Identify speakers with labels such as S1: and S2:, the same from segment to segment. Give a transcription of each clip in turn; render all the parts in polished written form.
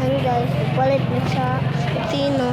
S1: Ayan guys, palit na sa Tino.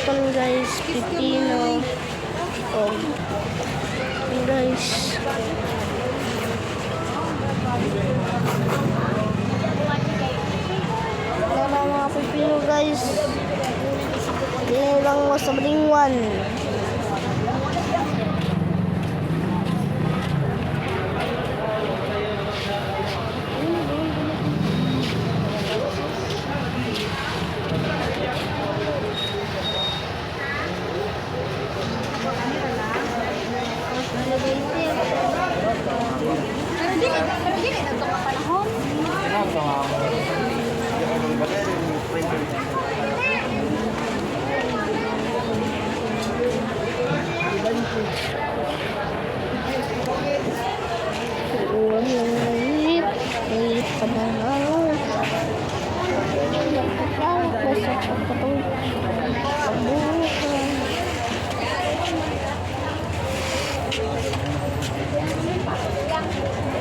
S1: Ito guys, pipino. Oh. Guys. Wala mga pipino guys. Hindi lang mo sa balingwan.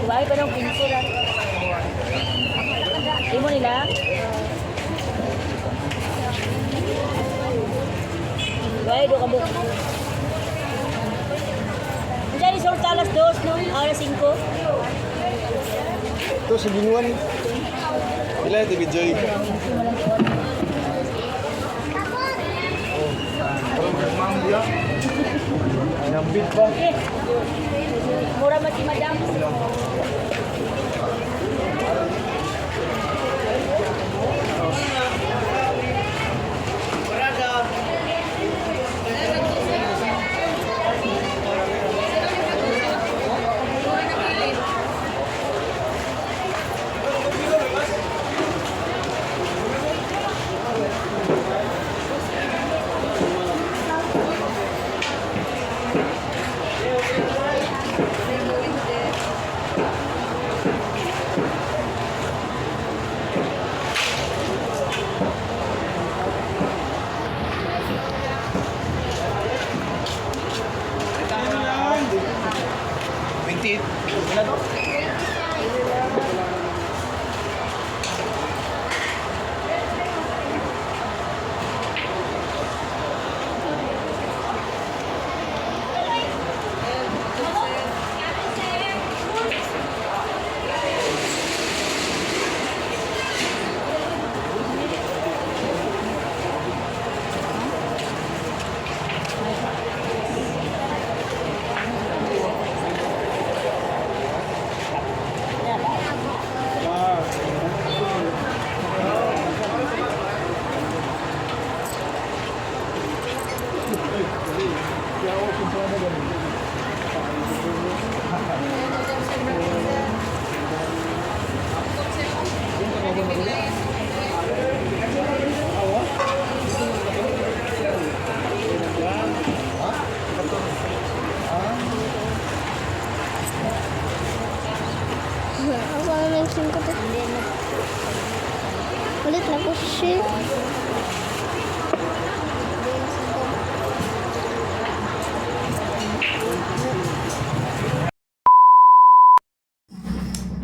S2: Bahay pa ng pinso lang. Imo nila? Bahay do kabuk. Diyan isorta alas 2, no? Alas 5.
S3: Ito sa ginuan. Ila ito Joy. Nambit ba?
S2: Mura mati madam.
S1: Ulit na po siya.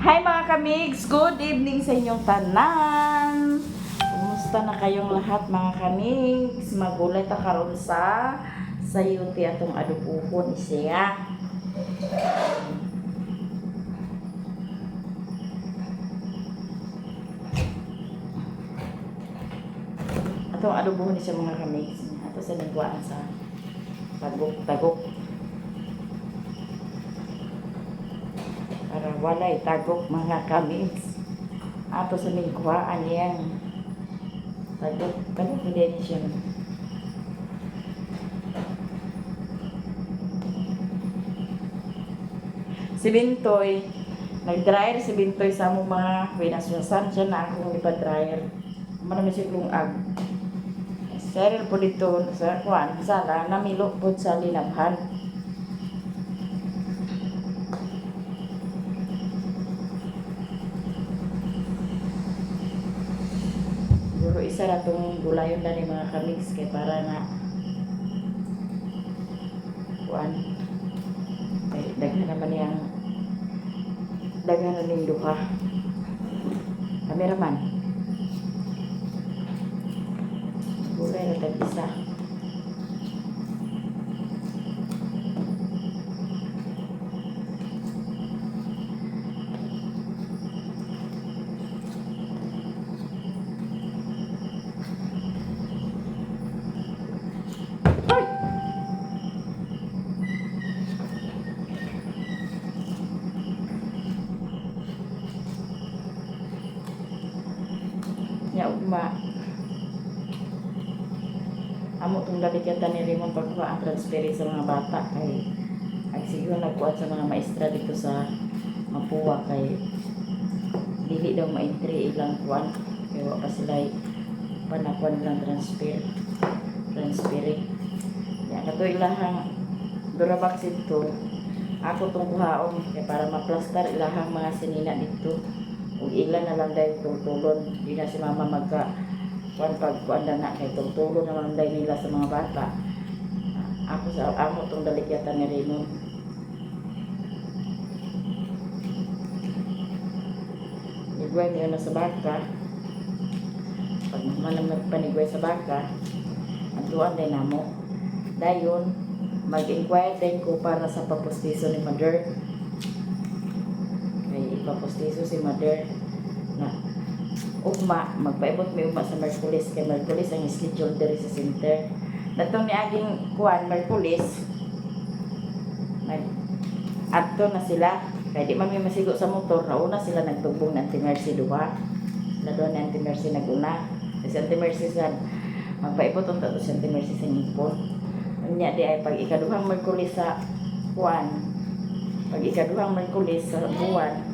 S2: Hi mga kamigs! Good evening sa inyong tanan! Kumusta na kayong lahat mga kamigs? Magulay ta karon sa sayuti atong adubuhon siya. Atong adubuhon siya mga kamigs. Ato sa nagwaan sa tagok-tagok. Para walay tagok mga kamigs. Ato sa nagwaan yan. Tagok, tagok din siya. Si Bintoy, nag-dryer si Bintoy sa among mga pinasyasan siya na akong ipa-dryer. Marami siya ag. Seril po dito sa kuan, sala, namilo po sa linabhan. Siguro isa na itong gulayon na ni mga kamigs kay para na kuan. Ay, daghan naman yang daghan na ning duha. Kameraman. Gulay na tag-isa. Ya ugma. Amo tong dalikatan ni Raymond pagkuha ang transferi sa mga bata kay ay siguro nagkuha sa mga maestra dito sa Mapua kay dili daw maentry ilang kuan kay wa pa sila panakuan lang transferi. Ya kato ilahang Durabox ito. Ako tong kuhaon kay para maplastar ilahang mga sinina dito. Ug ilan na lang dahil tulon di na si mama magka kuan na kay tulon na lang dahil nila sa mga bata. Ako sa amo tong dalikyatan ni Raymond. Igway niyo na sa baka. Pag manang nagpanigway sa baka, ang tuwan din namo. Dayon mag-inquire din ko para sa papustiso ni Mother. Ipapostiso si Mother na ugma magpaibot may ugma sa Merkulis kay Merkulis ang schedule diri sa center datong ni aging kuan Merkulis nag adto na sila kay di man may masigo sa motor nauna sila nagtugbong ng Anti-Mercy duha sila doon ng Anti-Mercy naguna kasi Anti-Mercy sa magpaibot unta to sa Anti-Mercy sa Nipon unya di ay pag ikaduhang Merkulis sa kuan pag ikaduhang Merkulis sa buwan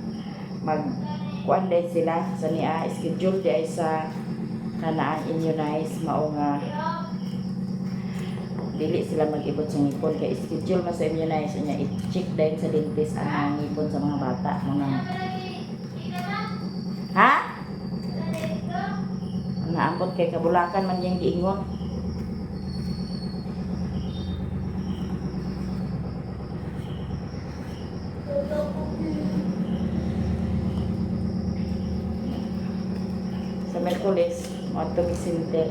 S2: mag-kuan din sila sa niya schedule di ay sa kanaan immunize mao nga dili sila mag-ibot sa ngipon kay schedule mas sa immunize niya i-check din sa dentist ang ngipon sa mga bata mga ha? Naambot kay kabulakan man yang giingon sa Merkulis, moto mi center.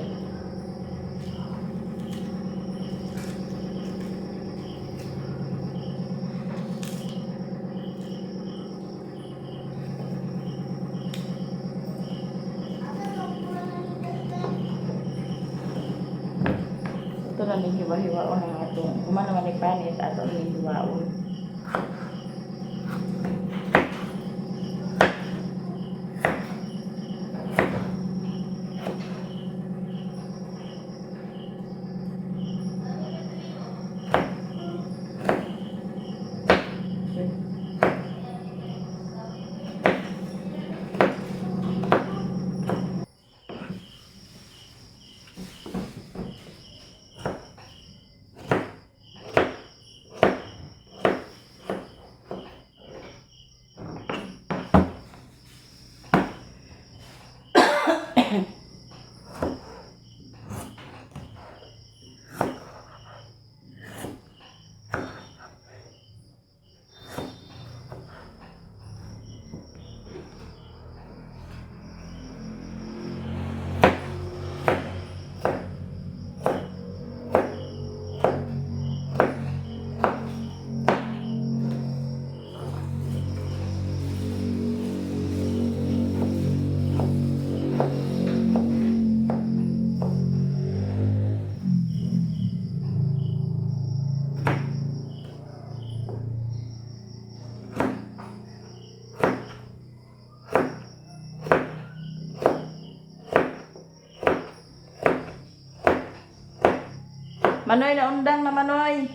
S2: Ito na ning hiwa-hiwaon ang atong kumana man ni panit ato ning hiwaon. Manoy na undang na Manoy.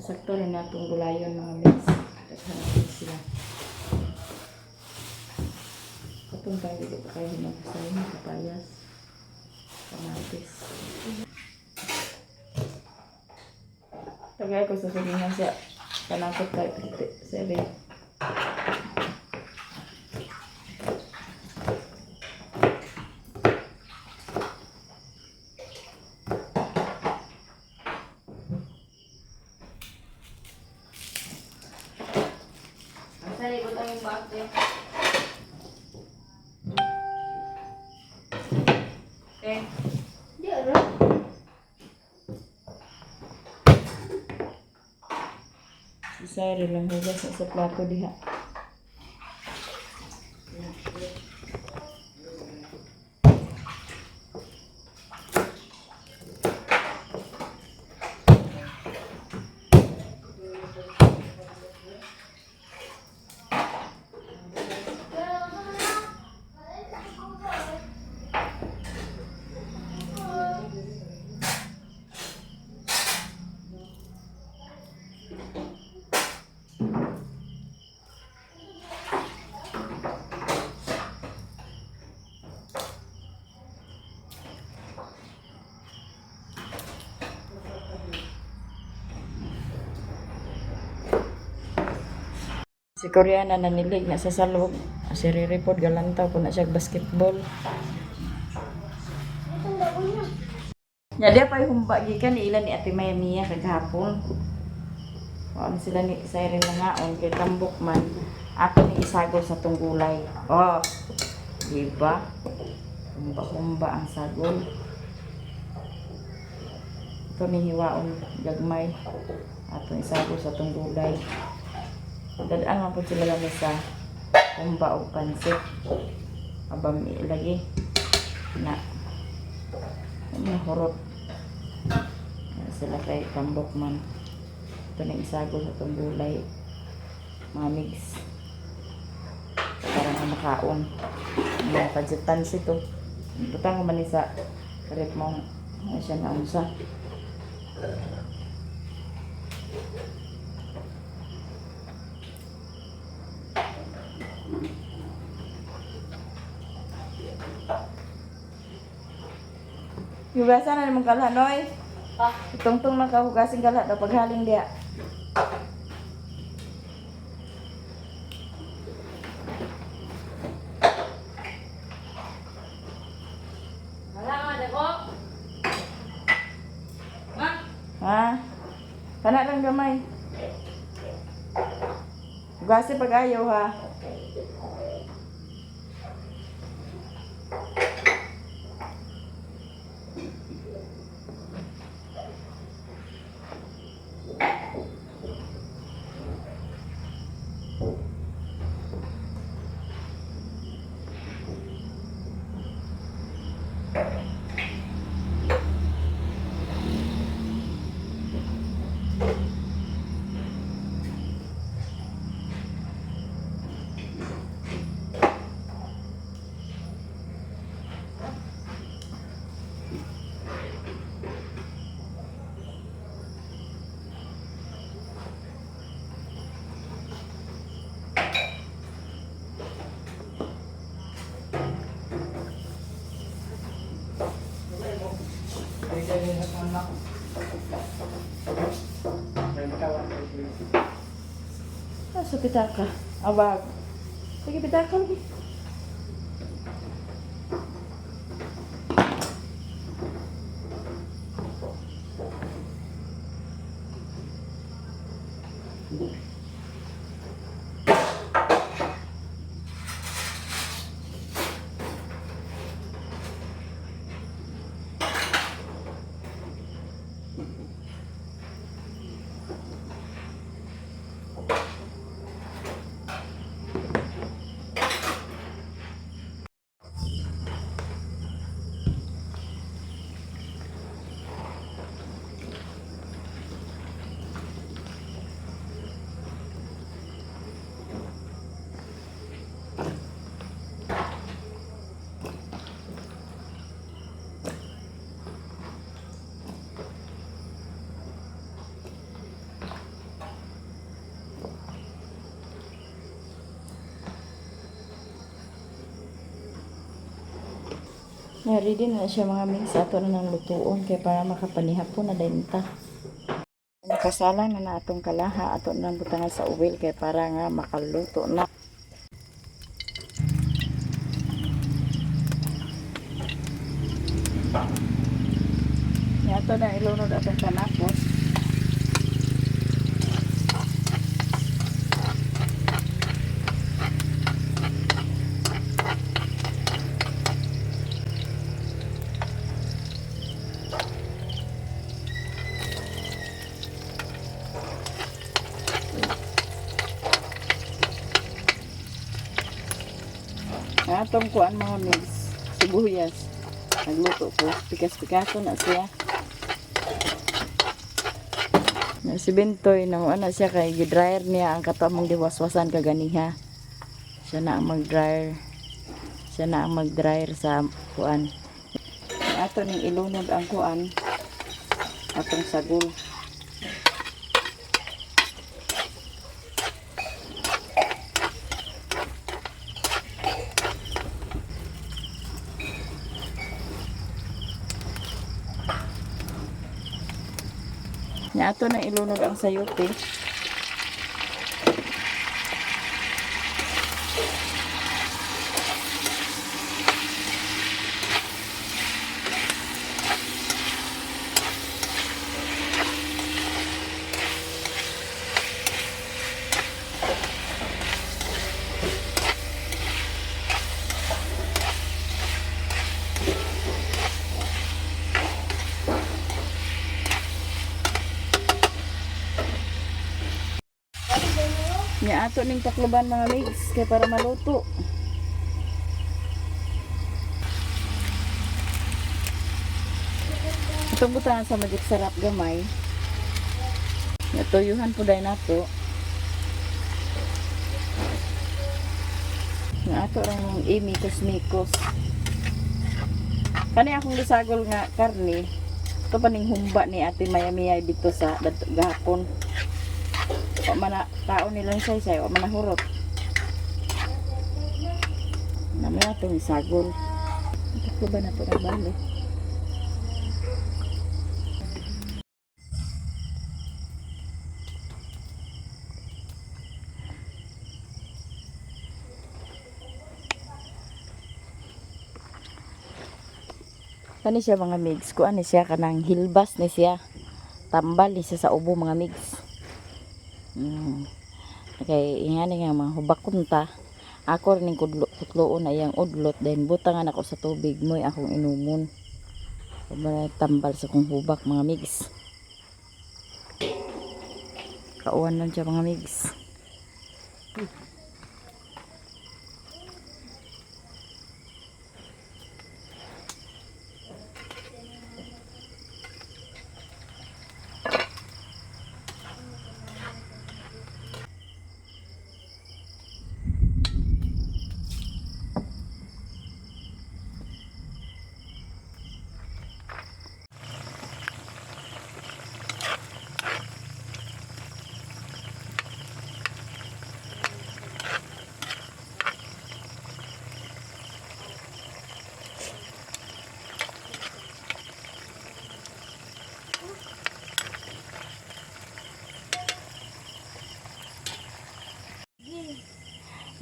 S2: Sakto rin natong gulayon mga mix. Naghanapin sila. Itong tayo dito pa kayo hinapasay ng kapayas. Kamatis. Tagay ko sa sabihan siya. Panakot tayo. Seri. Sari, butang yung bakte. Okay.
S1: Di ano?
S2: Sari lang hugas sa plato diha. Si Koreana nanilig na sa salog. Si Riri pod galantaw ko na siya basketball. Nya dia pa humba gikan ni ilan ni Ate Maya Mia kagahapon. Ano sila ni Siren na ngaon kay tambok man. Ato ni isagol sa tunggulay. Oh. Diba? Humba ang sagol. Ito ni hiwaon gagmay. Ato isagol sa tunggulay. Dadaan man po sila lang sa kumba o pansit. Abang ilagi na hurot sila kay tambok man. Ito na isago sa itong gulay mga mix para na makaon mga pansit ito. Butang ko man sa karip mo siya na unsa. Hugasan na naman kala, Noy. Itungtong na kahugasin kala daw paghaling dia. Ha? Kana lang gamay. Hugasin pag ayaw ha. So pitaka. Awag. Sige pitaka lagi. Ready na siya mga mix ato na ng lutuon kay para makapanihap po na din ta. Nakasalang na natong kalaha ato nang butangan sa uwil kay para nga makaluto na. Yato na ilunod atong kanapos. Atong kuan mga mix, sibuyas. Nagluto ko, pikas-pikaso na siya. Na si Bentoy, na siya kay gi-dryer niya ang kato mong diwaswasan kaganiha. Siya na ang mag-dryer. Siya na ang mag-dryer sa kuan. Ato ning ilunod ang kuan. Atong sagol. Nya ato na ilunod ang sayote. Nya ato ning takloban mga mix kay para maluto. Itong butangan sa magit sarap gamay. Natuyuhan po dahil nato. Nga ato lang imikos-mikos. Kani akong gisagol nga karne. Ito pa ning humba ni ate Mayamiyay dito sa gahapon. O mana tao nilang say-say o mana hurot. Namaya itong isagol. Ito ba na ito na bali? Kani siya mga migs. Kuan ni siya kanang hilbas ni siya. Tambal ni siya sa ubo mga migs. Okay, ingani nga mga hubakunta. Ako rin kutloon na iyang udlot. Then butangan ako sa tubig mo akong inumon. Tambal sa kong hubak mga migs. Kauwan lang siya mga migs.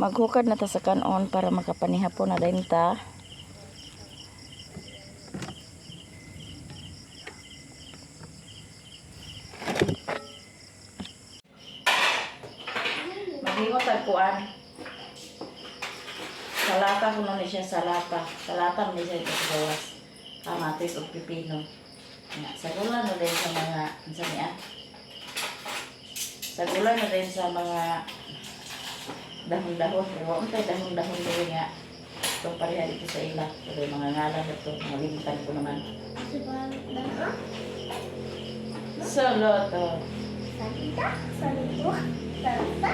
S2: Maghukad na ta sa kanon para makapanihapon na din ta. Maghingot ang kuan. Salata ko na siya salata. Salata mo siya sa gawas. Kamatis o pipino. Sagulan na din sa mga sagulan na din sa mga dahon-dahon. Ewan tayo dahon-dahon din nga. Itong pareha dito sa ila. Pero mga ngalan ito. Malimtan ko naman. Soloto.
S1: Salita, saluto, salita.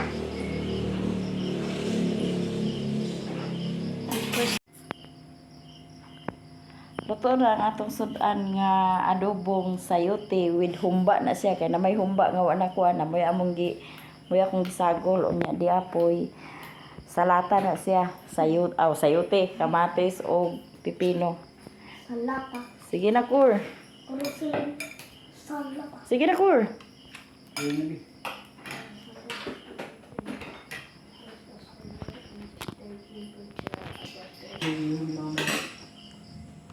S2: Luto na ang atong sudan nga adobong sayote with humba na siya. Kaya na may humba nga wala ko na. May akong gisagol o niya di apoy. Salata na siya. Sayote, kamatis o pipino.
S1: Sa lata.
S2: Sige na, Kur.
S1: Kurusin. Sa lata.
S2: Sige na, Kur.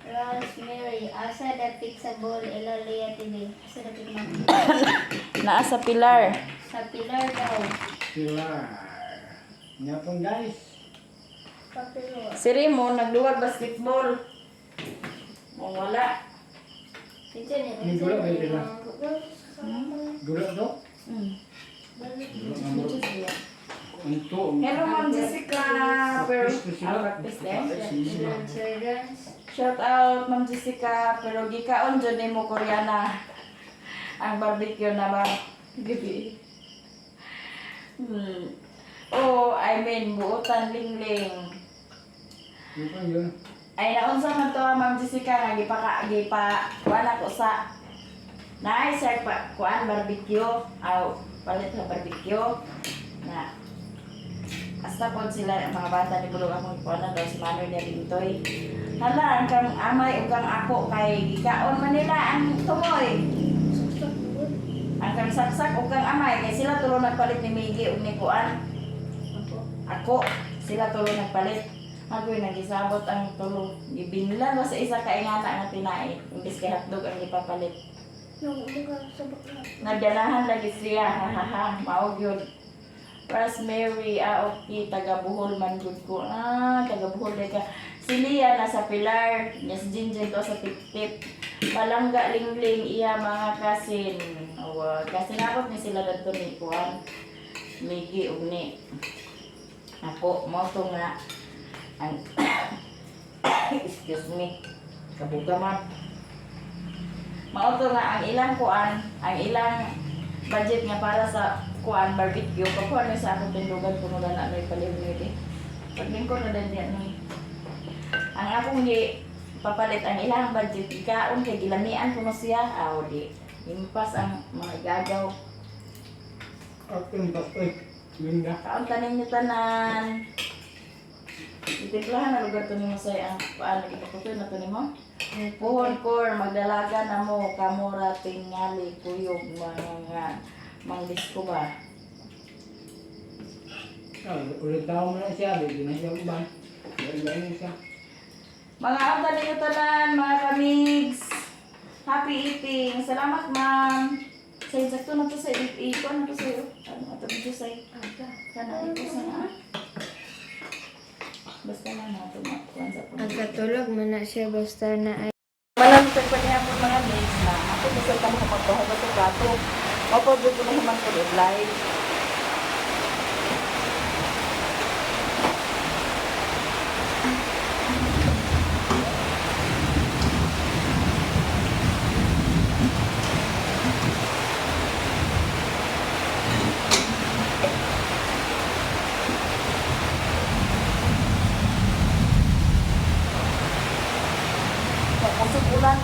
S1: Rosemary, asa the fixable ilalia TV. Asa the pigman.
S2: Naa sa pilar.
S1: Sa pilar daw.
S4: Pilar. Nga po guys.
S1: Sa pilar.
S2: Si Remo, nagduwag basketball. Wala.
S1: Teacher ni.
S4: May gula ba yun? Gula to? Unto.
S2: Hello, Ma'am Jessica. Pero, practice din. Shout out, Ma'am Jessica. Pero, gikaon dyan din mo, Koreana. Ang barbecue na ba? Gabi. Oh, I mean, buutan lingling.
S4: Ano pa yun?
S2: Ay, naunsa man to, Ma'am Jessica, nga wala ko sa nice, sir, kuan barbecue, aw, palit na barbecue, na, hasta po sila, mga bata ni Bulog akong kuan na daw, si Manoy niya Lintoy. Hala, ang kang amay, ang kang ako, kay gikaon Manila, ang tumoy. Ang kang saksak, ang kang amay, kay sila tulo nagpalit ni Miggy, ug ni kuan. Ako, sila tulo nagpalit. Agoy nagisabot ang tulo. Gibinlan mo sa isa ka ingana nga tinai. Imbis kay hotdog ang ipapalit. Nagdanahan lagi siya. Hahaha. Maog yun. Rosemary, okay. Taga Bohol man gud ko. Taga Bohol ka. Si Lia nasa Pilar. Yes, Jinjin to sa Tip-Tip. Palangga Lingling iya mga kasin. Kasinabot ni sila dito ni Kuan. Migi ug ni. Ako mo to nga ang excuse me, kabuga man. Mauto nga ang ilang kuan, ang ilang budget nga para sa kuan barbecue. Pagkuhan na sa akong tindugan kung wala na may palihunid eh. Paglingkod na din yan eh. Ang akong di papalit ang ilang budget, ikaon kay gilamian ko na siya. Aw di, impas ang mga gagaw.
S4: Aking tapos. Linda.
S2: Kaunta ninyo tanan. Itimplahan na lugar to ni mo sa ang paano ipaputoy na to ni mo? Puhon kor, magdalaga na mo, kamura, tingali, kuyog, mga mangdisko ba?
S4: Ulit tao mo na siya. Hindi na siya uban. Ganyan siya.
S2: Mga kaunta ninyo tanan, mga kamigs. Happy eating. Salamat, ma'am. Sa insakto na to sa iko na to sa'yo. Ano ito dito sa'yo? Sana ito sa basta na natin makuhan sa puno.
S1: Nagkatulog mo na siya basta na ay.
S2: Malamig pa niya po mga mates na ako gusto ka mo kapagbahay ba ito plato. Mapabot ko na naman ko live. Ulan.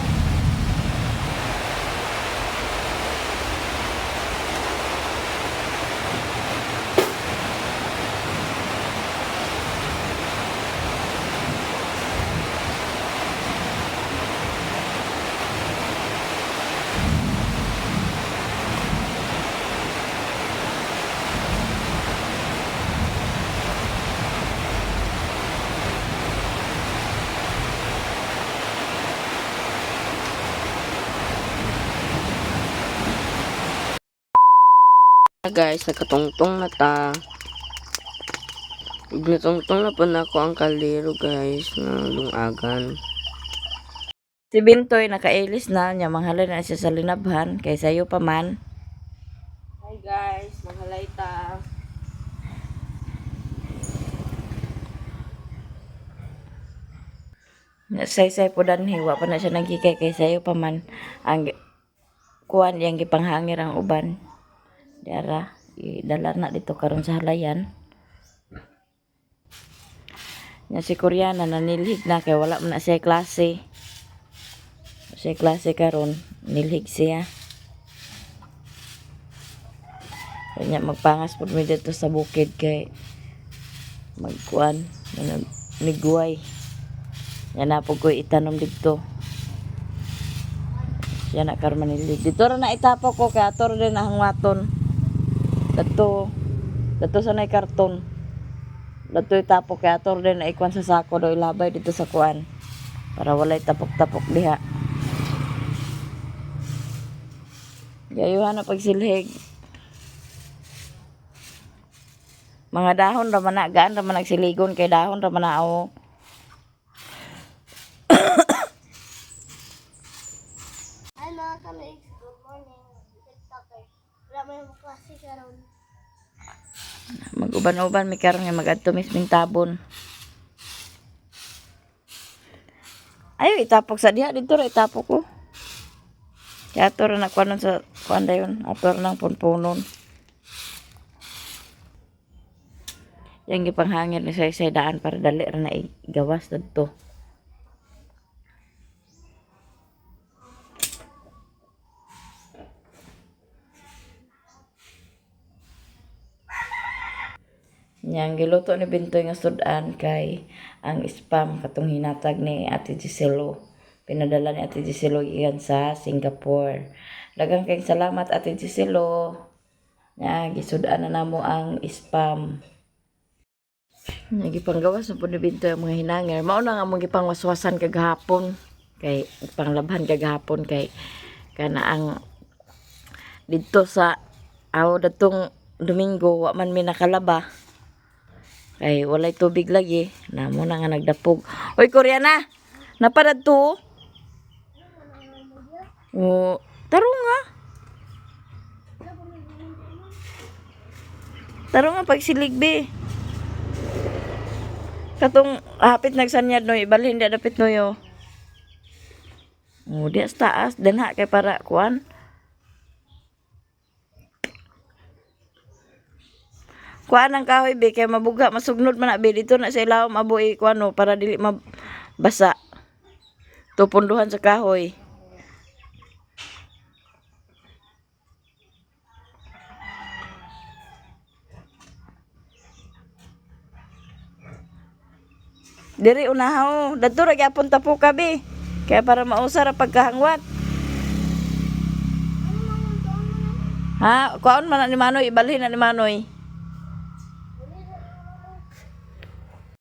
S5: Guys, nagkatungtong na ta. Natungtong na po na ako ang kaliro guys na lungagan.
S2: Si Bintoy nakailis na niya manghalay na siya sa linabhan kay sayo pa man.
S5: Hi guys, maghalay ta.
S2: Say po dan hiwa pa na siya nagkikay kay sayo pa man ang kuan yang gipanghangir ang uban. Dara, idala na dito karon sa halayan. Nya si Koreana nanilhig na kay wala man na siya klase. Siya klase karon, nilhig siya. Kanya magpangas pud mi dito sa bukid kay magkuan, migway. Yan na po ko itanom dito. Yan na karmanili. Dito ra na itapok ko kay ator din na hangwaton. Dato sa nay karton. Dato itapok kay ator din na ikwan sa sako do ilabay dito sa kuan. Para walay tapok-tapok diha. Gayuhan na pagsilhig. Mga dahon ra man na gaan ra man nagsiligon kay dahon ra man na o.
S1: Ay mga kamigs, good morning. TikToker. Wala mo yung klase karon.
S2: Mag-uban-uban mi karon nga mag-adto misming tabon. Ayo itapok sa diha dito ra itapok ko. Kaya ato ra na kuanon sa kuan dayon, ato ra nang punpunon. Yang gipanghangin ni say daan para dali ra na igawas dito. Yang giluto ni Bintoy nga sudan kay ang spam katong hinatag ni Ate Giselo. Pinadala ni Ate Giselo iyan sa Singapore. Daghang kayong salamat Ate Giselo. Nya gisudan na namo ang spam. Nya gipanggawas na po ni Bintoy ang mga hinanger. Mao na nga mong gipangwaswasan kagahapon kay panglabhan kagahapon kay kana ang dito sa datong Domingo wa man mi nakalaba. Kay walay tubig lagi. Namo na nga nagdapog. Oy, Koreana! Napadad to? Oh, tarong nga. Tarong nga pagsiligbi. Katong hapit nagsanyad no, ibalhin di dapit no yo. Oh, di sa taas. Denha kay para kuan. Kuan ang kahoy be kay mabuga masugnod man na be dito na sa ilawom aboy kuano para dili mabasa. Tupunduhan sa kahoy. Diri unahaw, dadto ra gyapon tapo ka be. Kaya para mausar ang pagkahangwat. Ha, kuan man na ni Manoy, ibalhin na ni Manoy.